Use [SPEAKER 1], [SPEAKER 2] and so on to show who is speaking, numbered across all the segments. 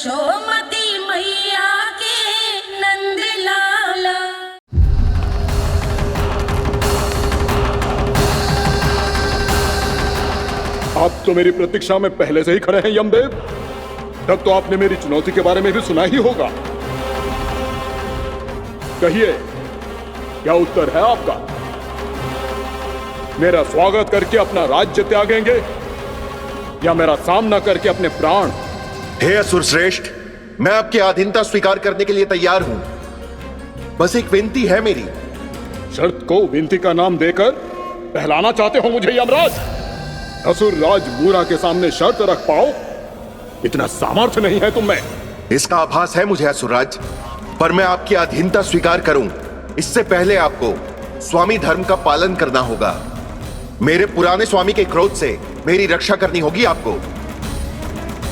[SPEAKER 1] यशोमती मैया के नंद लाला।
[SPEAKER 2] आप तो मेरी प्रतीक्षा में पहले से ही खड़े हैं यमदेव। तब तो आपने मेरी चुनौती के बारे में भी सुना ही होगा। कहिए, क्या उत्तर है आपका? मेरा स्वागत करके अपना राज्य त्यागेंगे या मेरा सामना करके अपने प्राण?
[SPEAKER 3] हे असुर श्रेष्ठ, मैं आपकी अधीनता स्वीकार करने के लिए तैयार हूं। बस एक विनती है मेरी।
[SPEAKER 2] शर्त को विनती का नाम देकर पहलाना चाहते हो मुझे यमराज? असुर राज मूरा के सामने शर्त रख पाओ, इतना सामर्थ्य नहीं है तुम में।
[SPEAKER 3] इसका आभास है मुझे असुरराज, पर मैं आपकी अधीनता स्वीकार करूं इससे पहले आपको स्वामी धर्म का पालन करना होगा। मेरे पुराने स्वामी के क्रोध से मेरी रक्षा करनी होगी आपको।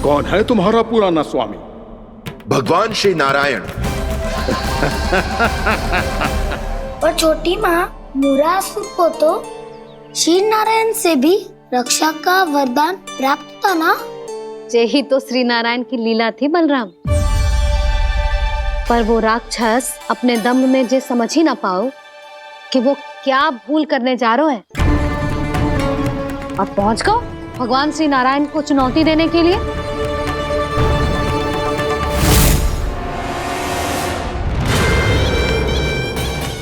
[SPEAKER 2] कौन है तुम्हारा पुराना स्वामी?
[SPEAKER 3] भगवान श्री नारायण।
[SPEAKER 4] और छोटी माँ मूरासुर को तो श्री नारायण से भी रक्षा का वरदान प्राप्त था ना?
[SPEAKER 5] यही तो श्री नारायण की लीला थी बलराम। पर वो राक्षस अपने दम में जे समझ ही ना पाओ कि वो क्या भूल करने जा रहा है, और पहुंच गो भगवान श्री नारायण को चुनौती देने के लिए।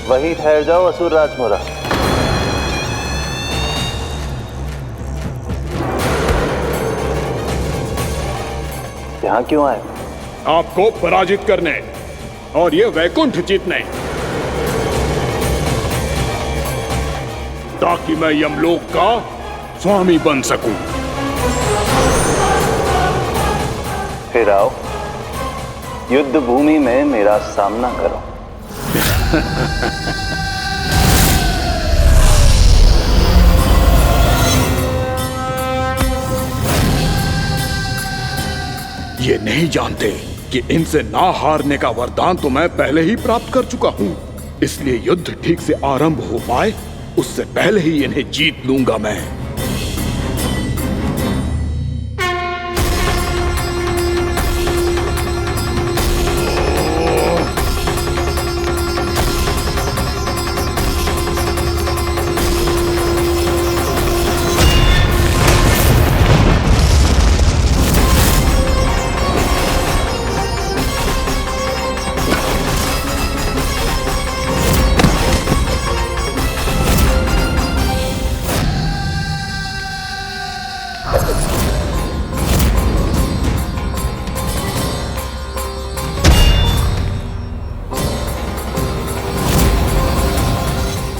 [SPEAKER 6] वहीं ठहर जाओ असुर राज मूरा। यहाँ क्यों आए?
[SPEAKER 2] आपको पराजित करने और ये वैकुंठ जीतने, ताकि मैं यमलोक का स्वामी बन सकूं।
[SPEAKER 6] फिर आओ, युद्ध भूमि में मेरा सामना करो।
[SPEAKER 2] ये नहीं जानते कि इनसे ना हारने का वरदान तो मैं पहले ही प्राप्त कर चुका हूं। इसलिए युद्ध ठीक से आरंभ हो पाए उससे पहले ही इन्हें जीत लूंगा मैं।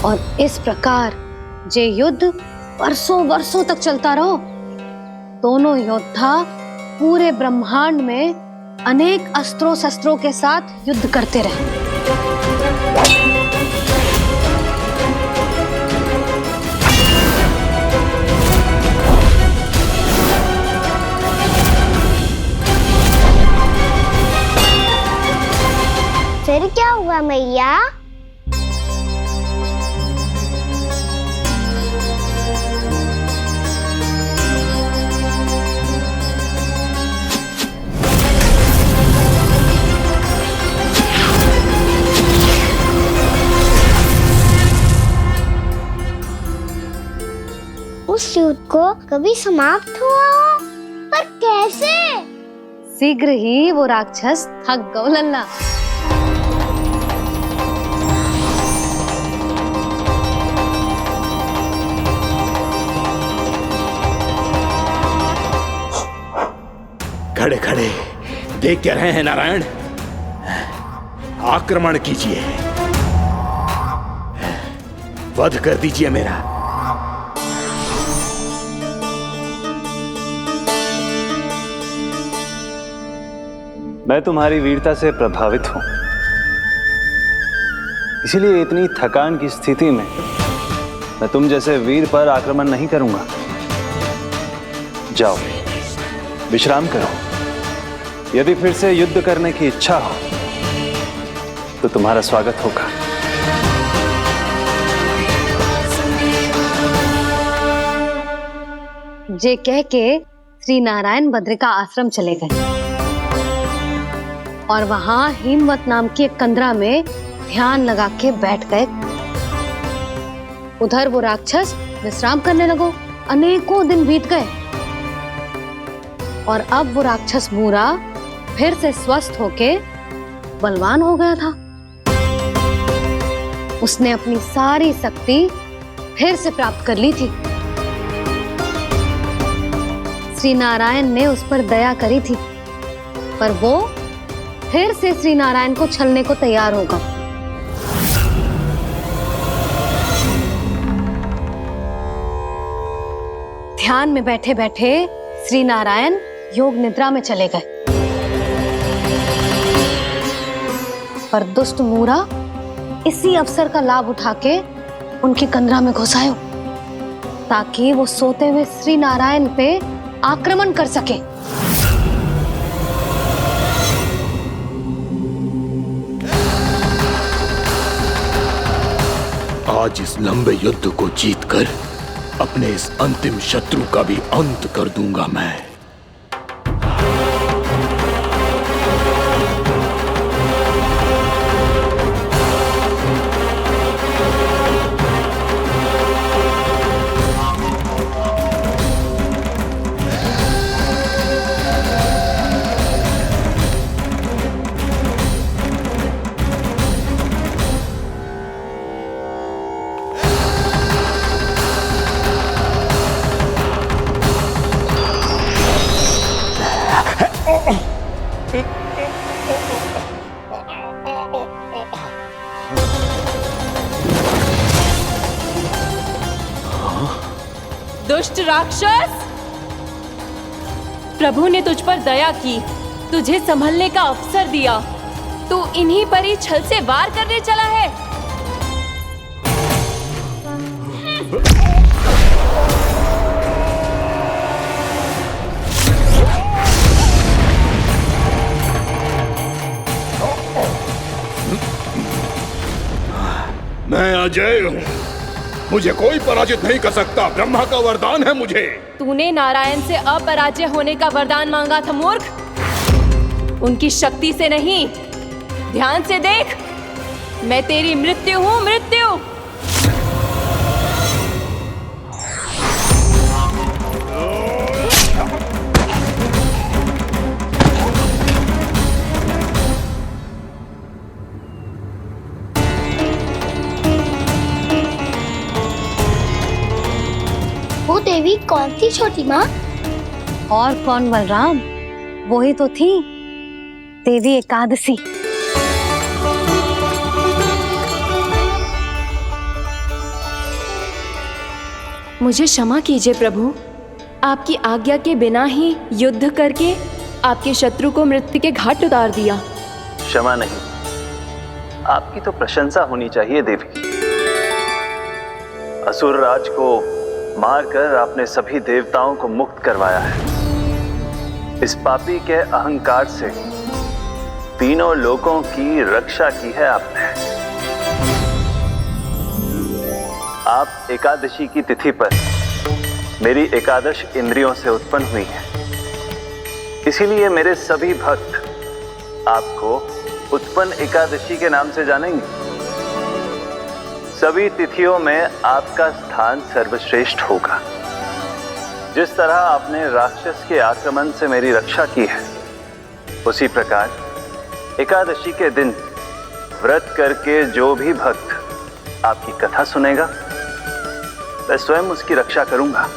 [SPEAKER 5] और इस प्रकार जे युद्ध वर्षों वर्षों तक चलता रहो। दोनों योद्धा पूरे ब्रह्मांड में अनेक अस्त्रों शस्त्रों के साथ युद्ध करते रहे।
[SPEAKER 4] फिर क्या हुआ मैया? उस युद्ध को कभी समाप्त हुआ हो, पर कैसे?
[SPEAKER 5] शीघ्र ही वो राक्षस थक गौ लल्ला।
[SPEAKER 2] खड़े खड़े देख क्या रहे हैं नारायण? आक्रमण कीजिए, वध कर दीजिए मेरा।
[SPEAKER 6] मैं तुम्हारी वीरता से प्रभावित हूं, इसीलिए इतनी थकान की स्थिति में मैं तुम जैसे वीर पर आक्रमण नहीं करूंगा। जाओ विश्राम करो। यदि फिर से युद्ध करने की इच्छा हो तो तुम्हारा स्वागत होगा।
[SPEAKER 5] जे कह के श्री नारायण बद्रिका आश्रम चले गए। और वहां हिमवत नाम की एक कंदरा में ध्यान लगा के बैठ गए। उधर वो राक्षस विश्राम करने लगो। अनेकों दिन बीत गए और अब वो राक्षस मूरा फिर से स्वस्थ होके बलवान हो गया था। उसने अपनी सारी शक्ति फिर से प्राप्त कर ली थी। श्री नारायण ने उस पर दया करी थी, पर वो फिर से श्री नारायण को छलने को तैयार होगा। ध्यान में बैठे बैठे श्री नारायण योग निद्रा में चले गए, पर दुष्ट मूरा इसी अवसर का लाभ उठा के उनकी कंदरा में घुस आयो ताकि वो सोते हुए श्री नारायण पे आक्रमण कर सके।
[SPEAKER 2] आज इस लंबे युद्ध को जीतकर अपने इस अंतिम शत्रु का भी अंत कर दूंगा मैं।
[SPEAKER 1] दुष्ट राक्षस, प्रभु ने तुझ पर दया की, तुझे संभलने का अवसर दिया। तू इन्हीं पर ही छल से वार करने चला है।
[SPEAKER 2] मैं अजय हूँ, मुझे कोई पराजित नहीं कर सकता। ब्रह्मा का वरदान है मुझे।
[SPEAKER 1] तूने नारायण से अपराजय होने का वरदान मांगा था मूर्ख, उनकी शक्ति से नहीं। ध्यान से देख, मैं तेरी मृत्यु हूँ, मृत्यु।
[SPEAKER 4] वो देवी कौन थी छोटी माँ?
[SPEAKER 5] और कौन बलराम, वही तो थी देवी एकादशी।
[SPEAKER 1] मुझे क्षमा कीजिए प्रभु, आपकी आज्ञा के बिना ही युद्ध करके आपके शत्रु को मृत्यु के घाट उतार दिया।
[SPEAKER 6] क्षमा नहीं, आपकी तो प्रशंसा होनी चाहिए देवी। असुर राज को मारकर आपने सभी देवताओं को मुक्त करवाया है। इस पापी के अहंकार से तीनों लोकों की रक्षा की है आपने। आप एकादशी की तिथि पर मेरी एकादश इंद्रियों से उत्पन्न हुई हैं। इसीलिए मेरे सभी भक्त आपको उत्पन्न एकादशी के नाम से जानेंगे। सभी तिथियों में आपका स्थान सर्वश्रेष्ठ होगा। जिस तरह आपने राक्षस के आक्रमण से मेरी रक्षा की है, उसी प्रकार एकादशी के दिन व्रत करके जो भी भक्त आपकी कथा सुनेगा, मैं स्वयं उसकी रक्षा करूंगा।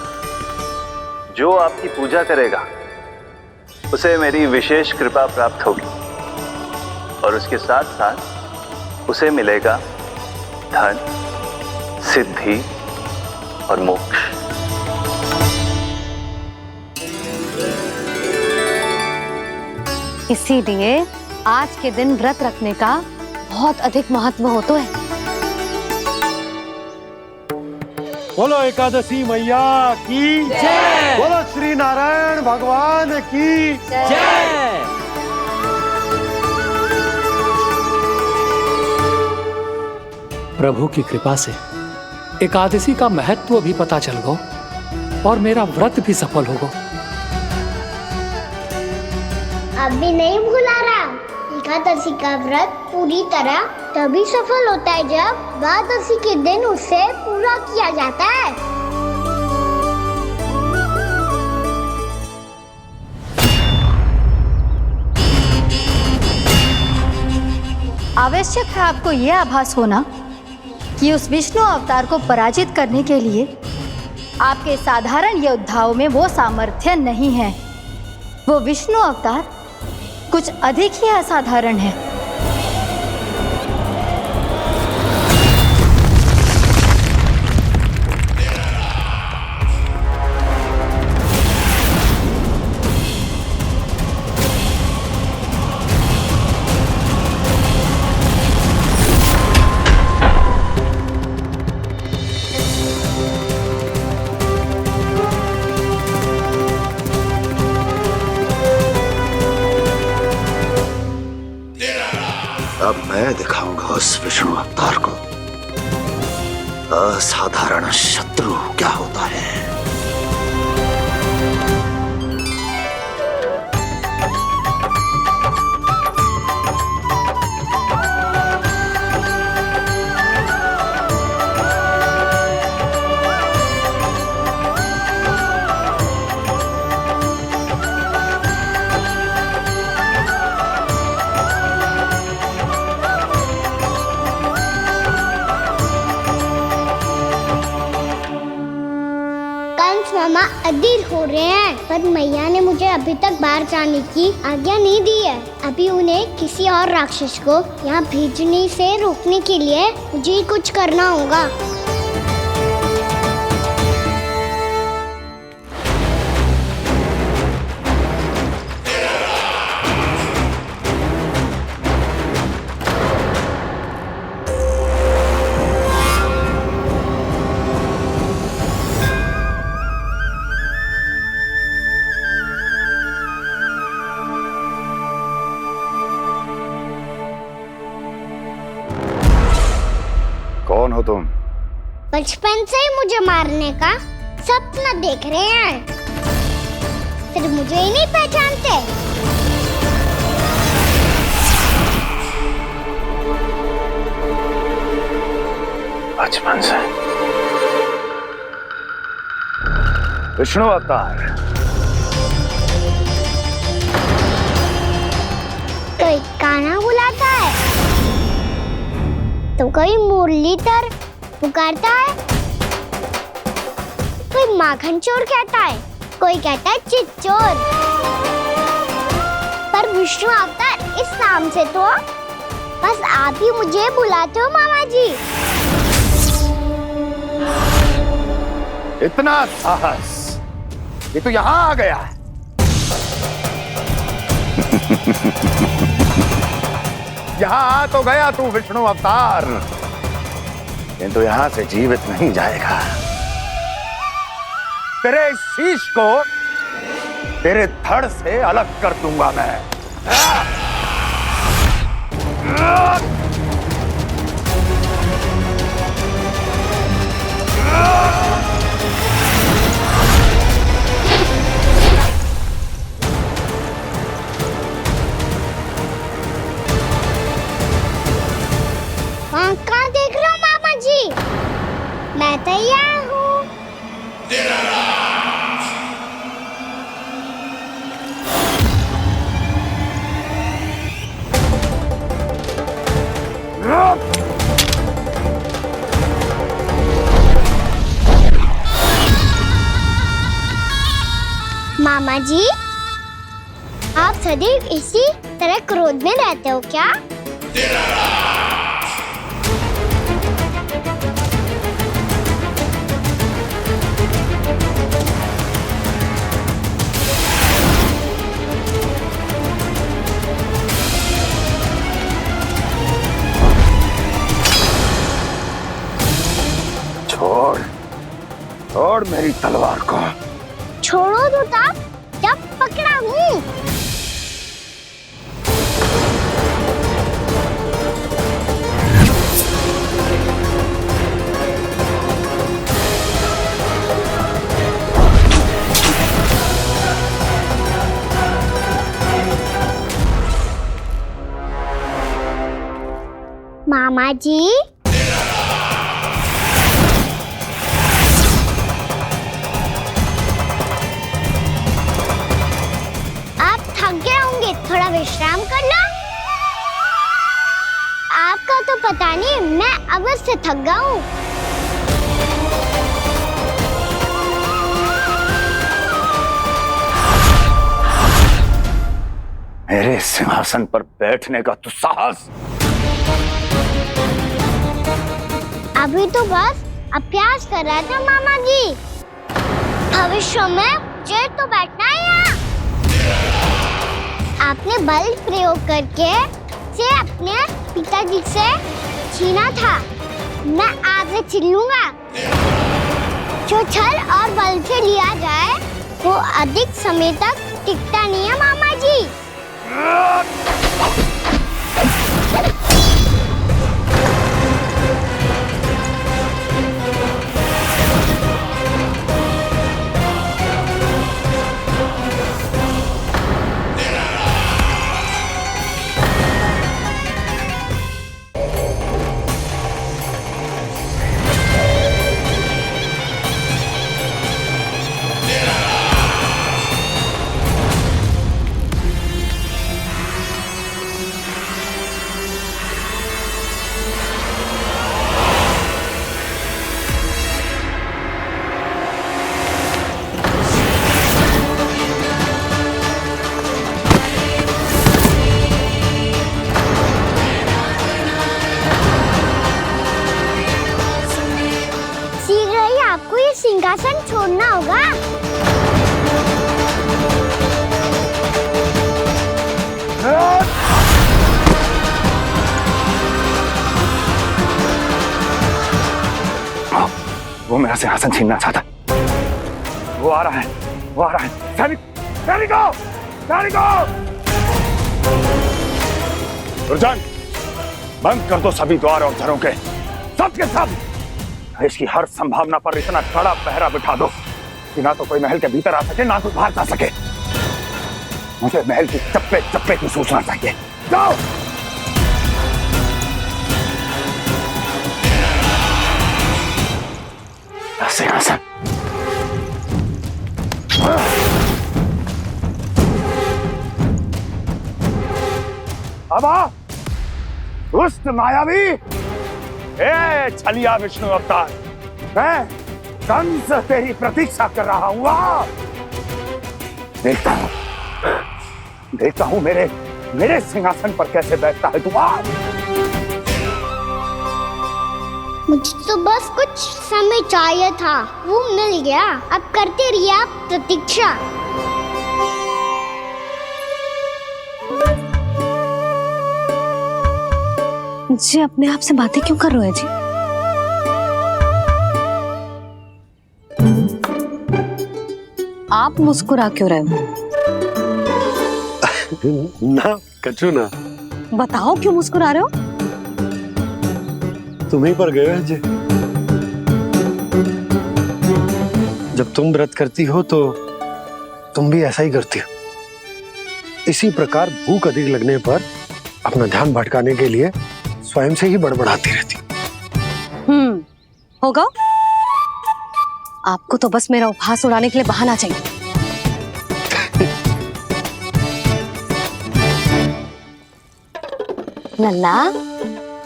[SPEAKER 6] जो आपकी पूजा करेगा, उसे मेरी विशेष कृपा प्राप्त होगी और उसके साथ साथ उसे मिलेगा धन, सिद्धि और मोक्ष।
[SPEAKER 5] इसीलिए आज के दिन व्रत रखने का बहुत अधिक महत्व होता है।
[SPEAKER 7] बोलो एकादशी मैया की जय। बोलो श्री नारायण भगवान की जय।
[SPEAKER 8] प्रभु की कृपा से एकादशी का महत्व भी पता चल गो और मेरा व्रत भी सफल हो गो।
[SPEAKER 4] अब भी नहीं भूला रहा द्वादशी का व्रत पूरी तरह तभी सफल होता है जब द्वादशी के दिन उसे पूरा किया जाता है।
[SPEAKER 9] आवश्यक है आपको यह आभास होना कि उस विष्णु अवतार को पराजित करने के लिए आपके साधारण योद्धाओं में वो सामर्थ्य नहीं है। वो विष्णु अवतार कुछ अधिक ही असाधारण है।
[SPEAKER 10] अब मैं दिखाऊंगा उस विष्णु अवतार को असाधारण शत्रु क्या होता है।
[SPEAKER 4] मामा अधीर हो रहे हैं, पर मैया ने मुझे अभी तक बाहर जाने की आज्ञा नहीं दी है। अभी उन्हें किसी और राक्षस को यहाँ भेजने से रोकने के लिए मुझे ही कुछ करना होगा।
[SPEAKER 10] कौन हो तुम?
[SPEAKER 4] बचपन से ही मुझे मारने का सपना देख रहे हैं, फिर मुझे ही नहीं पहचानते।
[SPEAKER 10] बचपन से विष्णु अवतार।
[SPEAKER 4] कोई गाना बुलाता है तो कोई मुरलीधर पुकारता है, कोई माखन चोर कहता है, कोई कहता है चिच्चोर। पर विष्णु अवतार इस नाम से तो बस आप ही मुझे बुलाते हो मामा जी।
[SPEAKER 10] इतना साहस, ये तो यहाँ आ गया है। यहाँ आ तो गया तू विष्णु अवतार, किंतु यहाँ से जीवित नहीं जाएगा। तेरे इस शीश को तेरे धड़ से अलग कर दूंगा मैं।
[SPEAKER 4] वहाँ कहाँ देख रहे हो मामा जी? मैं तैयार हूँ। मामा जी, आप सदैव इसी तरह क्रोध में रहते हो क्या?
[SPEAKER 10] छोड़, छोड़ मेरी तलवार को।
[SPEAKER 4] छोड़ो तो तब जब पकड़ा हूँ। मामा जी, आप थक गए होंगे, थोड़ा विश्राम कर लो। आपका तो पता नहीं, मैं अवश्य से थक गया हूँ।
[SPEAKER 10] मेरे सिंहासन पर बैठने का तो साहस।
[SPEAKER 4] अभी तो बस अभ्यास कर रहा था मामा जी। भविष्य में मुझे तो बैठना है यहाँ। आपने बल प्रयोग करके से अपने पिताजी से छीना था, मैं आपसे छीन लूंगा। जो छल और बल से लिया जाए वो अधिक समय तक टिकता नहीं है मामा जी। आपको ये सिंहासन छोड़ना होगा।
[SPEAKER 10] वो मेरा सिंहासन छीनना चाहता। वो आ रहा है, वो आ रहा है। सैनिकों, दुर्जन, बंद कर दो सभी द्वार और घरों के, सब के सब। इसकी हर संभावना पर इतना कड़ा पहरा बिठा दो कि ना तो कोई महल के भीतर आ सके, ना कोई बाहर जा सके। मुझे महल की चप्पे चप्पे की सूचना चाहिए। जाओ। सिंहासन। अब आ, दुष्ट मायावी, ए छलिया विष्णु अवतार, मैं कंस तेरी प्रतीक्षा कर रहा हूँ। देखता हूँ मेरे सिंहासन पर कैसे बैठता है तू।
[SPEAKER 4] मुझे तो बस कुछ समय चाहिए था, वो मिल गया। अब करते रहिए आप प्रतीक्षा।
[SPEAKER 5] जी अपने आप से बातें क्यों कर रहे हैं जी? आप मुस्कुरा क्यों रहे हो?
[SPEAKER 7] ना कचू ना।
[SPEAKER 5] बताओ क्यों मुस्कुरा रहे हो?
[SPEAKER 7] तुम्हीं पर गए जी। जब तुम व्रत करती हो तो तुम भी ऐसा ही करती हो। इसी प्रकार भूख अधिक लगने पर अपना ध्यान भटकाने के लिए स्वयं से ही बड़बड़ाती रहती।
[SPEAKER 5] होगा। आपको तो बस मेरा उपहास उड़ाने के लिए बहाना चाहिए। नन्ना,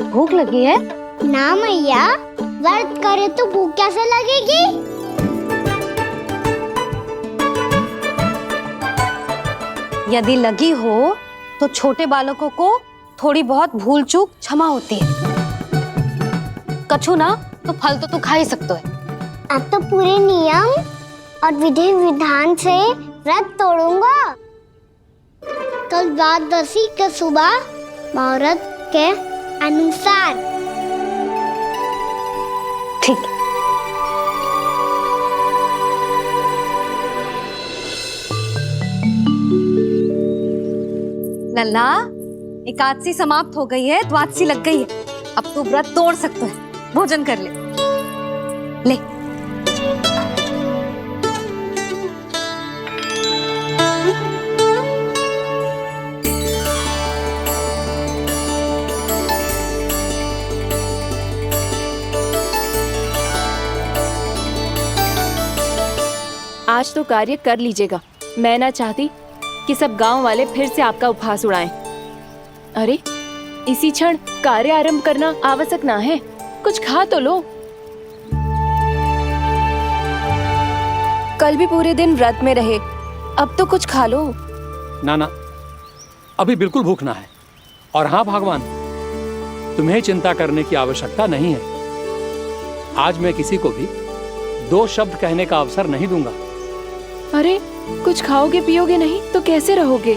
[SPEAKER 5] भूख लगी है?
[SPEAKER 4] ना मैया, व्रत करे तो भूख कैसे लगेगी?
[SPEAKER 5] यदि लगी हो तो छोटे बालकों को थोड़ी बहुत भूल चूक क्षमा होती है। कछु ना तो फल तो तू खा ही सकते है।
[SPEAKER 4] अब तो पूरे नियम और विधि विधान से व्रत तोड़ूंगा। कल द्वादशी के सुबह मुहूर्त के अनुसार।
[SPEAKER 5] ठीक। लल्ला, एकादशी समाप्त हो गई है, द्वादशी लग गई है। अब तू व्रत तोड़ सकते है। भोजन कर ले। ले।
[SPEAKER 1] आज तो कार्य कर लीजिएगा। मैं ना चाहती कि सब गांव वाले फिर से आपका उपहास उड़ाएं। अरे इसी क्षण कार्य आरंभ करना आवश्यक ना है, कुछ खा तो लो। कल भी पूरे दिन व्रत में रहे, अब तो कुछ खा लो।
[SPEAKER 8] ना, अभी बिल्कुल भूख ना है। और हाँ भगवान, तुम्हें चिंता करने की आवश्यकता नहीं है। आज मैं किसी को भी 2 शब्द कहने का अवसर नहीं दूंगा।
[SPEAKER 1] अरे कुछ खाओगे पियोगे नहीं तो कैसे रहोगे?